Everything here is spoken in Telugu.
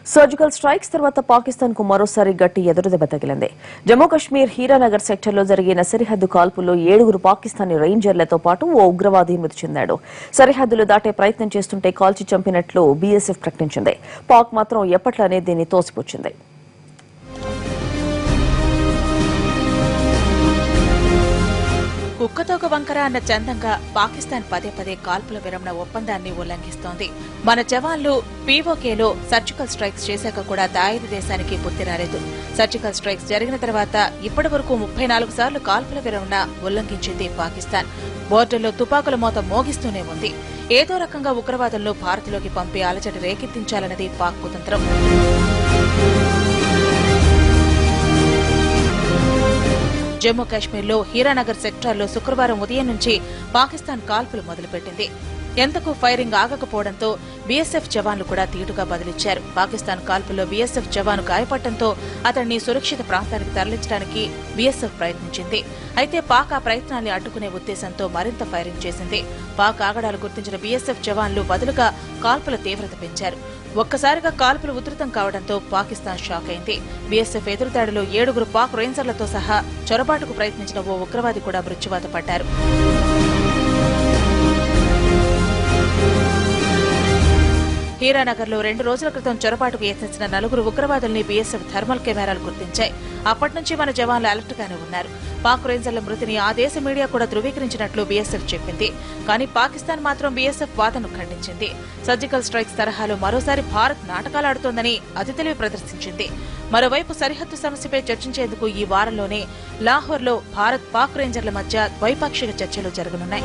సర్జికల్ స్ట్రైక్స్ తర్వాత పాకిస్తాన్ కు మరోసారి గట్టి ఎదురుదెబ్బ తగిలింది. జమ్మూ కశ్మీర్ హీరానగర్ సెక్టర్లో జరిగిన సరిహద్దు కాల్పుల్లో 7 పాకిస్తానీ రేంజర్లతో పాటు ఓ ఉగ్రవాది మృతి చెందాడు. సరిహద్దులు దాటే ప్రయత్నం చేస్తుంటే కాల్చి చంపినట్లు బీఎస్ఎఫ్ ప్రకటించింది. పాక్ మాత్రం ఎప్పట్లానే దీన్ని తోసిపుచ్చింది. కుక్కతోక వంకర అన్న చందంగా పాకిస్తాన్ పదే పదే కాల్పుల విరమణ ఒప్పందాన్ని ఉల్లంఘిస్తోంది. మన జవాన్లు పీఓకేలో సర్జికల్ స్ట్రైక్స్ చేశాక కూడా దాయిది దేశానికి బుద్ధి రాలేదు. సర్జికల్ స్ట్రైక్స్ జరిగిన తర్వాత ఇప్పటి వరకు 34 సార్లు కాల్పుల విరమణ ఉల్లంఘించింది పాకిస్తాన్. బోర్డర్లో తుపాకుల మోత మోగిస్తూనే ఉంది. ఏదో రకంగా ఉగ్రవాదులను భారత్లోకి పంపి అలజడి రేకెత్తించాలన్నది పాక్ కుతంత్రం. జమ్మూ కాశ్మీర్లో హీరానగర్ సెక్టార్లో శుక్రవారం ఉదయం నుంచి పాకిస్తాన్ కాల్పులు మొదలుపెట్టింది. ఎంతకు ఫైరింగ్ ఆగకపోవడంతో బీఎస్ఎఫ్ జవాన్లు కూడా తీటుగా బదిలిచ్చారు. పాకిస్తాన్ కాల్పుల్లో బీఎస్ఎఫ్ జవాను గాయపడటంతో అతన్ని సురక్షిత ప్రాంతానికి తరలించడానికి బీఎస్ఎఫ్ ప్రయత్నించింది. అయితే పాక్ ఆ ప్రయత్నాన్ని అడ్డుకునే ఉద్దేశంతో మరింత ఫైరింగ్ చేసింది. పాక్ ఆగడాలు గుర్తించిన బీఎస్ఎఫ్ జవాన్లు బదులుగా కాల్పుల తీవ్రత పెంచారు. ఒక్కసారిగా కాల్పులు ఉధృతం కావడంతో పాకిస్తాన్ షాక్ అయింది. బీఎస్ఎఫ్ ఎదురుదాడిలో 7 పాక్ రేంజర్లతో సహా చొరబాటుకు ప్రయత్నించిన ఓ ఉగ్రవాది కూడా మృత్యువాత పడ్డారు. హీరానగర్లో 2 రోజుల క్రితం చొరబాటుకు యత్నించిన 4 ఉగ్రవాదుల్ని బీఎస్ఎఫ్ థర్మల్ కెమెరాలు గుర్తించాయి. అప్పటి నుంచి మన జవాన్లు అలర్ట్ గానే ఉన్నారు. పాక్ రేంజర్ల మృతిని ఆ దేశ మీడియా కూడా ధృవీకరించినట్లు బీఎస్ఎఫ్ చెప్పింది. కానీ పాకిస్తాన్ మాత్రం బీఎస్ఎఫ్ వాదనను ఖండించింది. సర్జికల్ స్ట్రైక్స్ తరహాలో మరోసారి భారత్ నాటకాలాడుతోందని అతి తెలివి ప్రదర్శించింది. మరోవైపు సరిహద్దు సమస్యపై చర్చించేందుకు ఈ వారంలోనే లాహోర్లో భారత్ పాక్ రేంజర్ల మధ్య ద్వైపాక్షిక చర్చలు జరగనున్నాయి.